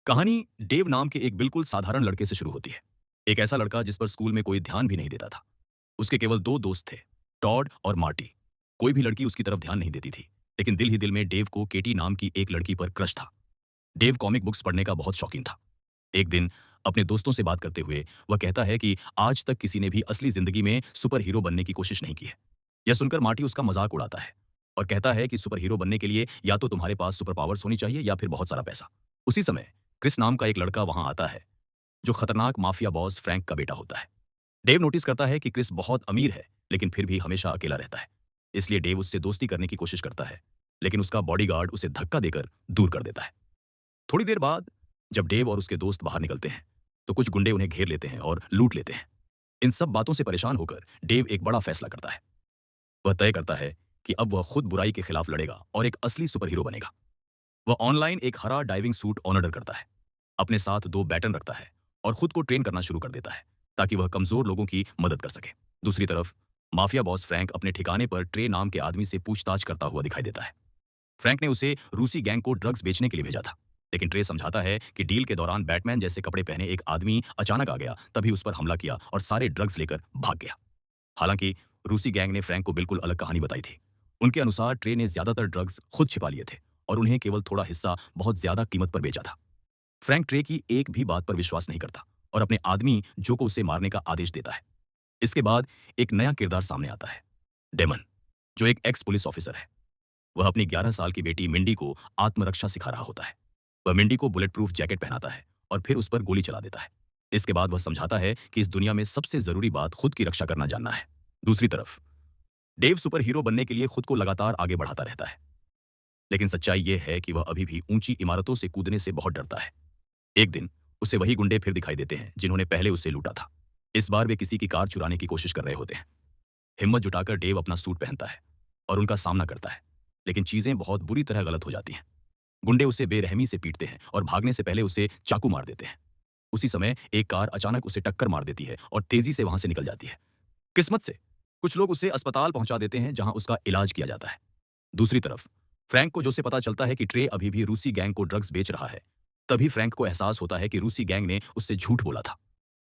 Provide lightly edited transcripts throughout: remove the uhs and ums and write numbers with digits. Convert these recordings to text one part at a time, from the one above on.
कहानी डेव नाम के एक बिल्कुल साधारण लड़के से शुरू होती है। एक ऐसा लड़का जिस पर स्कूल में कोई ध्यान भी नहीं देता था। उसके केवल दो दोस्त थे, टॉड और मार्टी। कोई भी लड़की उसकी तरफ ध्यान नहीं देती थी, लेकिन दिल ही दिल में डेव को केटी नाम की एक लड़की पर क्रश था। डेव कॉमिक बुक्स पढ़ने का बहुत शौकीन था। एक दिन अपने दोस्तों से बात करते हुए वह कहता है कि आज तक किसी ने भी असली जिंदगी में सुपर हीरो बनने की कोशिश नहीं की है। यह सुनकर मार्टी उसका मजाक उड़ाता है और कहता है कि सुपर हीरो बनने के लिए या तो तुम्हारे पास सुपर पावर्स होनी चाहिए या फिर बहुत सारा पैसा। उसी समय क्रिस नाम का एक लड़का वहां आता है, जो खतरनाक माफिया बॉस फ्रैंक का बेटा होता है। डेव नोटिस करता है कि क्रिस बहुत अमीर है, लेकिन फिर भी हमेशा अकेला रहता है। इसलिए डेव उससे दोस्ती करने की कोशिश करता है, लेकिन उसका बॉडीगार्ड उसे धक्का देकर दूर कर देता है। थोड़ी देर बाद जब डेव और उसके दोस्त बाहर निकलते हैं, तो कुछ गुंडे उन्हें घेर लेते हैं और लूट लेते हैं। इन सब बातों से परेशान होकर डेव एक बड़ा फैसला करता है। वह तय करता है कि अब वह खुद बुराई के खिलाफ लड़ेगा और एक असली सुपर हीरो बनेगा। वह ऑनलाइन एक हरा डाइविंग सूट ऑर्डर करता है, अपने साथ दो बैटन रखता है और खुद को ट्रेन करना शुरू कर देता है, ताकि वह कमजोर लोगों की मदद कर सके। दूसरी तरफ माफिया बॉस फ्रैंक अपने ठिकाने पर ट्रे नाम के आदमी से पूछताछ करता हुआ दिखाई देता है। फ्रैंक ने उसे रूसी गैंग को ड्रग्स बेचने के लिए भेजा था, लेकिन ट्रे समझाता है कि डील के दौरान बैटमैन जैसे कपड़े पहने एक आदमी अचानक आ गया, तभी उस पर हमला किया और सारे ड्रग्स लेकर भाग गया। हालांकि रूसी गैंग ने फ्रैंक को बिल्कुल अलग कहानी बताई थी। उनके अनुसार ट्रे ने ज्यादातर ड्रग्स खुद छिपा लिए थे और उन्हें केवल थोड़ा हिस्सा बहुत ज्यादा कीमत पर बेचा था। फ्रैंक ट्रे की एक भी बात पर विश्वास नहीं करता और अपने आदमी जो को उसे मारने का आदेश देता है। इसके बाद एक नया किरदार सामने आता है, डेमन, जो एक एक्स पुलिस ऑफिसर है। वह अपनी 11 साल की बेटी मिंडी को आत्मरक्षा सिखा रहा होता है। वह मिंडी को बुलेट प्रूफ जैकेट पहनाता है और फिर उस पर गोली चला देता है। इसके बाद वह समझाता है कि इस दुनिया में सबसे जरूरी बात खुद की रक्षा करना जानना है। दूसरी तरफ डेव सुपर हीरो बनने के लिए खुद को लगातार आगे बढ़ाता रहता है, लेकिन सच्चाई यह है कि वह अभी भी ऊंची इमारतों से कूदने से बहुत डरता है। एक दिन उसे वही गुंडे फिर दिखाई देते हैं जिन्होंने पहले उसे लूटा था। इस बार वे किसी की कार चुराने की कोशिश कर रहे होते हैं। हिम्मत जुटाकर डेव अपना सूट पहनता है और उनका सामना करता है, लेकिन चीजें बहुत बुरी तरह गलत हो जाती हैं। गुंडे उसे बेरहमी से पीटते हैं और भागने से पहले उसे चाकू मार देते हैं। उसी समय एक कार अचानक उसे टक्कर मार देती है और तेजी से वहां से निकल जाती है। किस्मत से कुछ लोग उसे अस्पताल पहुंचा देते हैं, जहां उसका इलाज किया जाता है। दूसरी तरफ फ्रैंक को जो से पता चलता है कि ट्रे अभी भी रूसी गैंग को ड्रग्स बेच रहा है, तभी फ्रैंक को एहसास होता है कि रूसी गैंग ने उससे झूठ बोला था।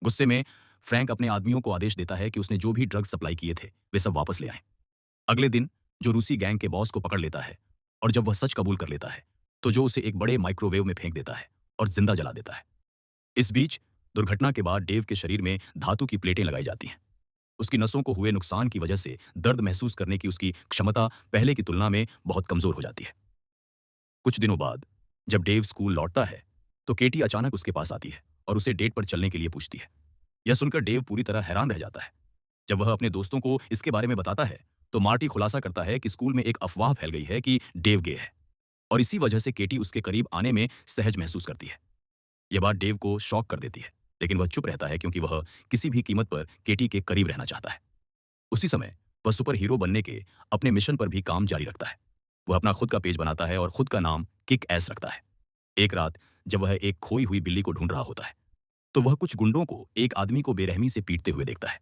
गुस्से में फ्रैंक अपने आदमियों को आदेश देता है कि उसने जो भी ड्रग्स सप्लाई किए थे वे सब वापस ले आए। अगले दिन जो रूसी गैंग के बॉस को पकड़ लेता है और जब वह सच कबूल कर लेता है, तो जो उसे एक बड़े माइक्रोवेव में फेंक देता है और जिंदा जला देता है। इस बीच दुर्घटना के बाद डेव के शरीर में धातु की प्लेटें लगाई जाती हैं। उसकी नसों को हुए नुकसान की वजह से दर्द महसूस करने की उसकी क्षमता पहले की तुलना में बहुत कमजोर हो जाती है। कुछ दिनों बाद जब डेव स्कूल लौटता है, तो केटी अचानक उसके पास आती है और उसे डेट पर चलने के लिए पूछती है। यह सुनकर डेव पूरी तरह हैरान रह जाता है। जब वह अपने दोस्तों को इसके बारे में बताता है, तो मार्टी खुलासा करता है कि स्कूल में एक अफवाह फैल गई है कि डेव गे है और इसी वजह से केटी उसके करीब आने में सहज महसूस करती है। यह बात डेव को शॉक कर देती है, लेकिन वह चुप रहता है क्योंकि वह किसी भी कीमत पर केटी के करीब रहना चाहता है। उसी समय वह सुपर हीरो बनने के अपने मिशन पर भी काम जारी रखता है। वह अपना खुद का पेज बनाता है और खुद का नाम किक एस रखता है। एक रात जब वह एक खोई हुई बिल्ली को ढूंढ रहा होता है, तो वह कुछ गुंडों को एक आदमी को बेरहमी से पीटते हुए देखता है।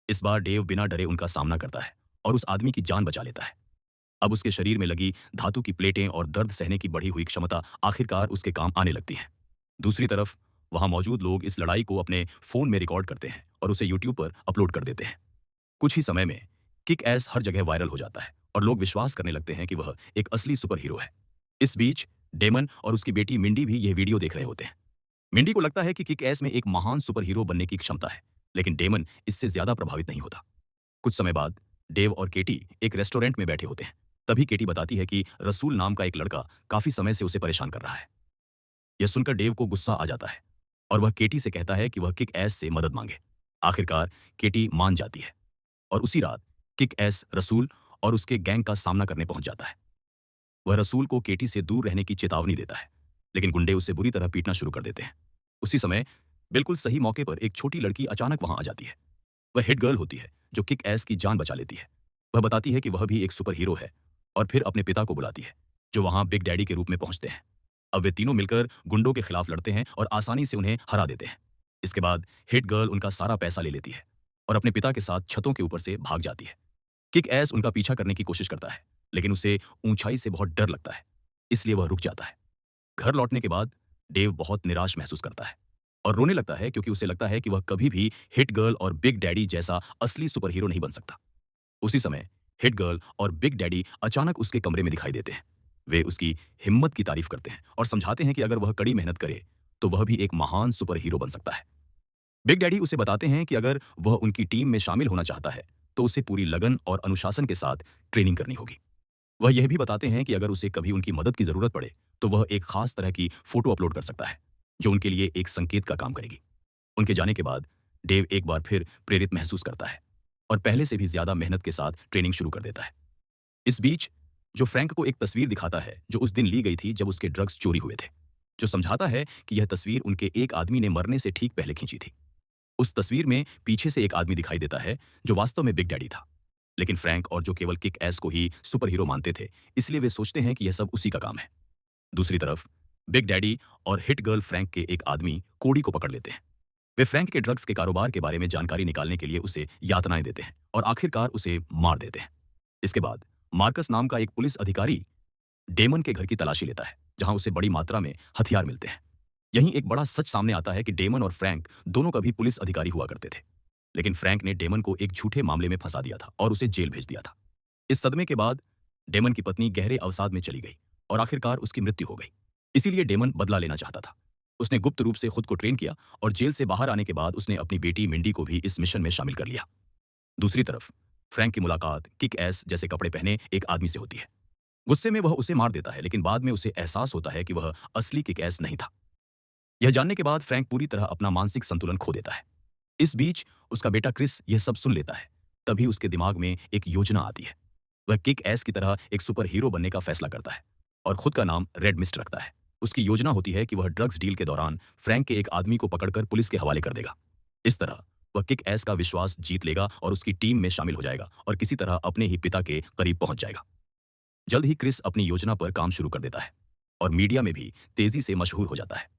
इस बार डेव बिना डरे उनका सामना करता है और उस आदमी की जान बचा लेता है। अब उसके शरीर में लगी धातु की प्लेटें और दर्द सहने की बढ़ी हुई क्षमता आखिरकार उसके काम आने लगती है। दूसरी तरफ वहां मौजूद लोग इस लड़ाई को अपने फोन में रिकॉर्ड करते हैं और उसे यूट्यूब पर अपलोड कर देते हैं। कुछ ही समय में किक एस हर जगह वायरल हो जाता है और लोग विश्वास करने लगते हैं कि वह एक असली सुपर हीरो है। इस बीच डेमन और उसकी बेटी मिंडी भी यह वीडियो देख रहे होते हैं। मिंडी को लगता है कि किक एस में एक महान सुपर हीरो बनने की क्षमता है, लेकिन डेमन इससे ज्यादा प्रभावित नहीं होता। कुछ समय बाद डेव और केटी एक रेस्टोरेंट में बैठे होते हैं। तभी केटी बताती है कि रसूल नाम का एक लड़का काफी समय से उसे परेशान कर रहा है। यह सुनकर डेव को गुस्सा आ जाता है और वह केटी से कहता है कि वह किक एस से मदद मांगे। आखिरकार केटी मान जाती है और उसी रात किक एस रसूल और उसके गैंग का सामना करने पहुंच जाता है। वह रसूल को केटी से दूर रहने की चेतावनी देता है, लेकिन गुंडे उसे बुरी तरह पीटना शुरू कर देते हैं। उसी समय बिल्कुल सही मौके पर एक छोटी लड़की अचानक वहां आ जाती है। वह हिट गर्ल होती है जो किक एस की जान बचा लेती है। वह बताती है कि वह भी एक सुपर हीरो है और फिर अपने पिता को बुलाती है, जो वहां बिग डैडी के रूप में पहुंचते हैं। अब वे तीनों मिलकर गुंडों के खिलाफ लड़ते हैं और आसानी से उन्हें हरा देते हैं। इसके बाद हिट गर्ल उनका सारा पैसा ले लेती है और अपने पिता के साथ छतों के ऊपर से भाग जाती है। किक एस उनका पीछा करने की कोशिश करता है, लेकिन उसे ऊंचाई से बहुत डर लगता है, इसलिए वह रुक जाता है। घर लौटने के बाद डेव बहुत निराश महसूस करता है और रोने लगता है क्योंकि उसे लगता है कि वह कभी भी हिट गर्ल और बिग डैडी जैसा असली सुपर हीरो नहीं बन सकता। उसी समय हिट गर्ल और बिग डैडी अचानक उसके कमरे में दिखाई देते हैं। वे उसकी हिम्मत की तारीफ करते हैं और समझाते हैं कि अगर वह कड़ी मेहनत करे तो वह भी एक महान सुपर हीरो बन सकता है। बिग डैडी उसे बताते हैं कि अगर वह उनकी टीम में शामिल होना चाहता है तो उसे पूरी लगन और अनुशासन के साथ ट्रेनिंग करनी होगी। वह यह भी बताते हैं कि अगर उसे कभी उनकी मदद की जरूरत पड़े तो वह एक खास तरह की फोटो अपलोड कर सकता है जो उनके लिए एक संकेत का काम करेगी। उनके जाने के बाद डेव एक बार फिर प्रेरित महसूस करता है और पहले से भी ज्यादा मेहनत के साथ ट्रेनिंग शुरू कर देता है। इस बीच जो फ्रैंक को एक तस्वीर दिखाता है जो उस दिन ली गई थी जब उसके ड्रग्स चोरी हुए थे, जो समझाता है कि यह तस्वीर उनके एक आदमी ने मरने से ठीक पहले खींची थी। उस तस्वीर में पीछे से एक आदमी दिखाई देता है जो वास्तव में बिग डैडी था। लेकिन फ्रैंक और जो केवल किक एस को ही सुपर हीरो मानते थे, इसलिए वे सोचते हैं कि यह सब उसी का काम है। दूसरी तरफ बिग डैडी और हिट गर्ल फ्रैंक के एक आदमी कोडी को पकड़ लेते हैं। वे फ्रैंक के ड्रग्स के कारोबार के बारे में जानकारी निकालने के लिए उसे यातनाएं देते हैं और आखिरकार उसे मार देते हैं। इसके बाद मार्कस नाम का एक पुलिस अधिकारी डेमन के घर की तलाशी लेता है जहां उसे बड़ी मात्रा में हथियार मिलते हैं। यहीं एक बड़ा सच सामने आता है कि डेमन और फ्रैंक दोनों कभी पुलिस अधिकारी हुआ करते थे। लेकिन फ्रैंक ने डेमन को एक झूठे मामले में फंसा दिया था और उसे जेल भेज दिया था। इस सदमे के बाद डेमन की पत्नी गहरे अवसाद में चली गई और आखिरकार उसकी मृत्यु हो गई। इसीलिए डेमन बदला लेना चाहता था। उसने गुप्त रूप से खुद को ट्रेन किया और जेल से बाहर आने के बाद उसने अपनी बेटी मिंडी को भी इस मिशन में शामिल कर लिया। दूसरी तरफ फ्रैंक की मुलाकात किक एस जैसे कपड़े पहने एक आदमी से होती है। गुस्से में वह उसे मार देता है लेकिन बाद में उसे एहसास होता है कि वह असली किक एस नहीं था। यह जानने के बाद फ्रैंक पूरी तरह अपना मानसिक संतुलन खो देता है। इस बीच उसका बेटा क्रिस यह सब सुन लेता है। तभी उसके दिमाग में एक योजना आती है। वह किक एस की तरह एक सुपर हीरो बनने का फैसला करता है और खुद का नाम रेड मिस्ट रखता है। उसकी योजना होती है कि वह ड्रग्स डील के दौरान फ्रैंक के एक आदमी को पकड़कर पुलिस के हवाले कर देगा। इस तरह वह किक एस का विश्वास जीत लेगा और उसकी टीम में शामिल हो जाएगा और किसी तरह अपने ही पिता के करीब पहुंच जाएगा। जल्द ही क्रिस अपनी योजना पर काम शुरू कर देता है और मीडिया में भी तेजी से मशहूर हो जाता है।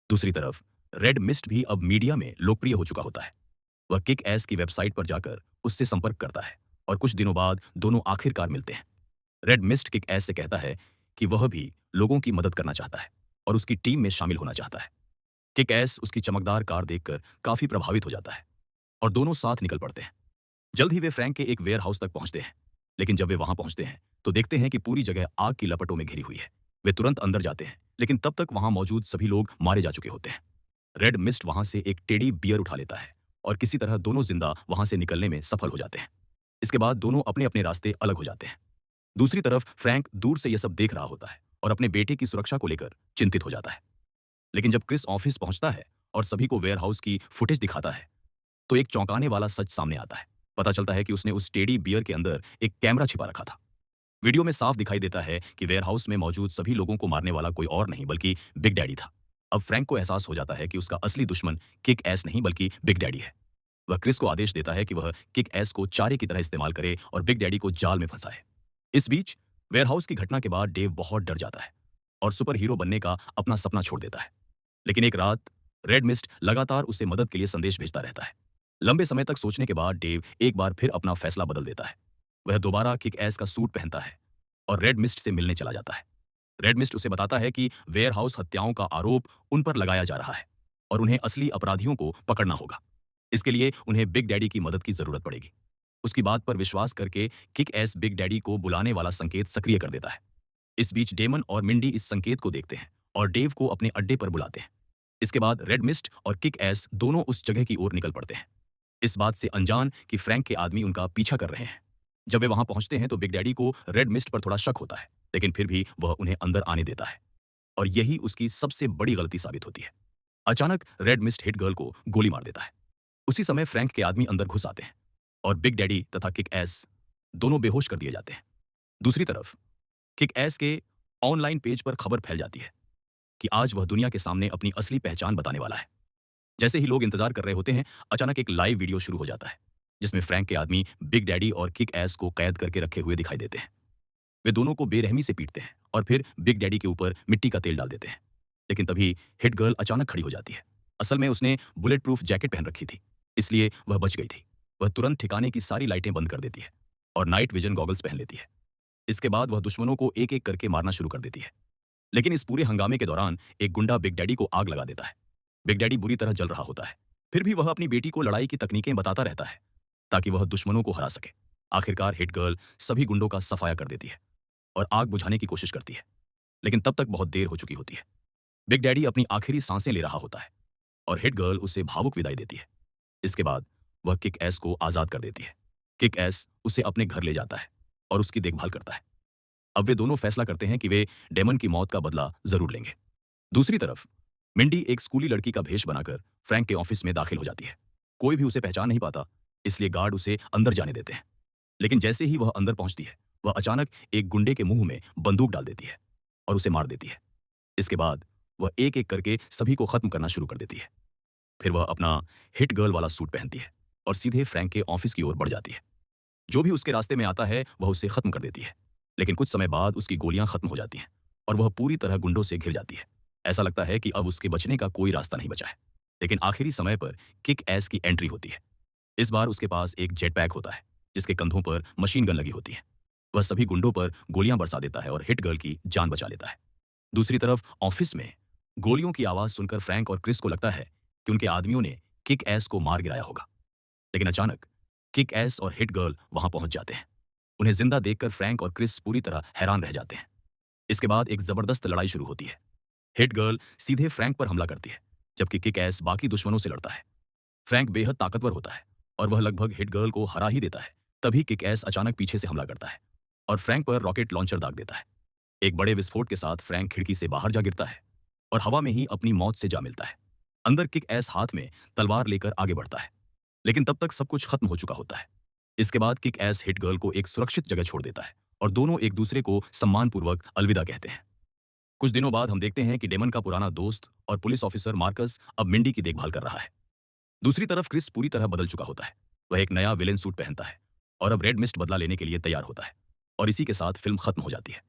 दूसरी तरफ रेड मिस्ट भी अब मीडिया में लोकप्रिय हो चुका होता है। वह किक एस की वेबसाइट पर जाकर उससे संपर्क करता है और कुछ दिनों बाद दोनों आखिरकार मिलते हैं। रेड मिस्ट किक एस से कहता है कि वह भी लोगों की मदद करना चाहता है और उसकी टीम में शामिल होना चाहता है। किक एस उसकी चमकदार कार देखकर काफी प्रभावित हो जाता है और दोनों साथ निकल पड़ते हैं। जल्द ही वे फ्रैंक के एक वेयर हाउस तक पहुंचते हैं। लेकिन जब वे वहां पहुंचते हैं तो देखते हैं कि पूरी जगह आग की लपटों में घिरी हुई है। वे तुरंत अंदर जाते हैं लेकिन तब तक वहां मौजूद सभी लोग मारे जा चुके होते हैं। रेड मिस्ट वहां से एक टेडी बियर उठा लेता है और किसी तरह दोनों जिंदा वहां से निकलने में सफल हो जाते हैं। इसके बाद दोनों अपने अपने रास्ते अलग हो जाते हैं। दूसरी तरफ फ्रैंक दूर से यह सब देख रहा होता है और अपने बेटे की सुरक्षा को लेकर चिंतित हो जाता है। लेकिन जब क्रिस ऑफिस पहुंचता है और सभी को वेयरहाउस की फुटेज दिखाता है तो एक चौंकाने वाला सच सामने आता है। पता चलता है कि उसने उस टेडी बियर के अंदर एक कैमरा छिपा रखा था। वीडियो में साफ दिखाई देता है कि वेयरहाउस में मौजूद सभी लोगों को मारने वाला कोई और नहीं बल्कि बिग डैडी था। अब फ्रैंक को एहसास हो जाता है कि उसका असली दुश्मन किक एस नहीं बल्कि बिग डैडी है। वह क्रिस को आदेश देता है कि वह किक एस को चारे की तरह इस्तेमाल करे और बिग डैडी को जाल में फंसाए। इस बीच वेयरहाउस की घटना के बाद डेव बहुत डर जाता है और सुपर हीरो बनने का अपना सपना छोड़ देता है। लेकिन एक रात रेड मिस्ट लगातार उसे मदद के लिए संदेश भेजता रहता है। लंबे समय तक सोचने के बाद डेव एक बार फिर अपना फैसला बदल देता है। वह दोबारा किक एस का सूट पहनता है और रेड मिस्ट से मिलने चला जाता है। रेड मिस्ट उसे बताता है कि वेयरहाउस हत्याओं का आरोप उन पर लगाया जा रहा है और उन्हें असली अपराधियों को पकड़ना होगा। इसके लिए उन्हें बिग डैडी की मदद की जरूरत पड़ेगी। उसकी बात पर विश्वास करके किक एस बिग डैडी को बुलाने वाला संकेत सक्रिय कर देता है। इस बीच डेमन और मिंडी इस संकेत को देखते हैं और डेव को अपने अड्डे पर बुलाते हैं। इसके बाद रेड मिस्ट और किक एस दोनों उस जगह की ओर निकल पड़ते हैं, इस बात से अनजान कि फ्रैंक के आदमी उनका पीछा कर रहे हैं। जब वे वहां पहुंचते हैं तो बिग डैडी को रेड मिस्ट पर थोड़ा शक होता है, लेकिन फिर भी वह उन्हें अंदर आने देता है और यही उसकी सबसे बड़ी गलती साबित होती है। अचानक रेड मिस्ट हिट गर्ल को गोली मार देता है। उसी समय फ्रैंक के आदमी अंदर घुस आते हैं और बिग डैडी तथा किक एस दोनों बेहोश कर दिए जाते हैं। दूसरी तरफ किक एस के ऑनलाइन पेज पर खबर फैल जाती है कि आज वह दुनिया के सामने अपनी असली पहचान बताने वाला है। जैसे ही लोग इंतजार कर रहे होते हैं, अचानक एक लाइव वीडियो शुरू हो जाता है जिसमें फ्रैंक के आदमी बिग डैडी और किक एस को कैद करके रखे हुए दिखाई देते हैं। वे दोनों को बेरहमी से पीटते हैं और फिर बिग डैडी के ऊपर मिट्टी का तेल डाल देते हैं। लेकिन तभी हिट गर्ल अचानक खड़ी हो जाती है। असल में उसने बुलेट प्रूफ जैकेट पहन रखी थी, इसलिए वह बच गई थी। वह तुरंत ठिकाने की सारी लाइटें बंद कर देती है और नाइट विजन गॉगल्स पहन लेती है। इसके बाद वह दुश्मनों को एक एक करके मारना शुरू कर देती है। लेकिन इस पूरे हंगामे के दौरान एक गुंडा बिग डैडी को आग लगा देता है। बिग डैडी बुरी तरह जल रहा होता है। फिर भी वह अपनी बेटी को लड़ाई की तकनीकें बताता रहता है ताकि वह दुश्मनों को हरा सके। आखिरकार हिट गर्ल सभी गुंडों का सफाया कर देती है और आग बुझाने की कोशिश करती है, लेकिन तब तक बहुत देर हो चुकी होती है। बिग डैडी अपनी आखिरी सांसें ले रहा होता है और हिट गर्ल उसे भावुक विदाई देती है। इसके बाद वह किक एस को आजाद कर देती है। किक एस उसे अपने घर ले जाता है और उसकी देखभाल करता है। अब वे दोनों फैसला करते हैं कि वे डेमन की मौत का बदला जरूर लेंगे। दूसरी तरफ मिंडी एक स्कूली लड़की का भेष बनाकर फ्रैंक के ऑफिस में दाखिल हो जाती है। कोई भी उसे पहचान नहीं पाता, इसलिए गार्ड उसे अंदर जाने देते हैं। लेकिन जैसे ही वह अंदर पहुंचती है, वह अचानक एक गुंडे के मुंह में बंदूक डाल देती है और उसे मार देती है। इसके बाद वह एक एक करके सभी को खत्म करना शुरू कर देती है। फिर वह अपना हिट गर्ल वाला सूट पहनती है और सीधे फ्रैंक के ऑफिस की ओर बढ़ जाती है। जो भी उसके रास्ते में आता है वह उसे खत्म कर देती है। लेकिन कुछ समय बाद उसकी गोलियां खत्म हो जाती हैं और वह पूरी तरह गुंडों से घिर जाती है। ऐसा लगता है कि अब उसके बचने का कोई रास्ता नहीं बचा है। लेकिन आखिरी समय पर किक एस की एंट्री होती है। इस बार उसके पास एक जेट पैक होता है जिसके कंधों पर मशीन गन लगी होती है। वह सभी गुंडों पर गोलियां बरसा देता है और हिट गर्ल की जान बचा लेता है। दूसरी तरफ ऑफिस में गोलियों की आवाज सुनकर फ्रैंक और क्रिस को लगता है कि उनके आदमियों ने किक एस को मार गिराया होगा। लेकिन अचानक किक एस और हिट गर्ल वहां पहुंच जाते हैं। उन्हें जिंदा देखकर फ्रैंक और क्रिस पूरी तरह हैरान रह जाते हैं। इसके बाद एक जबरदस्त लड़ाई शुरू होती है। हिट गर्ल सीधे फ्रैंक पर हमला करती है, जबकि किक एस बाकी दुश्मनों से लड़ता है। फ्रैंक बेहद ताकतवर होता है और वह लगभग हिट गर्ल को हरा ही देता है। तभी किक एस अचानक पीछे से हमला करता है और फ्रैंक पर रॉकेट लॉन्चर दाग देता है। एक बड़े विस्फोट के साथ फ्रैंक खिड़की से बाहर जा गिरता है और हवा में ही अपनी मौत से जा मिलता है। अंदर किक एस हाथ में तलवार लेकर आगे बढ़ता है, लेकिन तब तक सब कुछ खत्म हो चुका होता है। इसके बाद किक एस हिट गर्ल को एक सुरक्षित जगह छोड़ देता है और दोनों एक दूसरे को सम्मानपूर्वक अलविदा कहते हैं। कुछ दिनों बाद हम देखते हैं कि डेमन का पुराना दोस्त और पुलिस ऑफिसर मार्कस अब मिंडी की देखभाल कर रहा है। दूसरी तरफ क्रिस पूरी तरह बदल चुका होता है। वह एक नया विलेन सूट पहनता है और अब रेड मिस्ट बदला लेने के लिए तैयार होता है। और इसी के साथ फिल्म खत्म हो जाती है।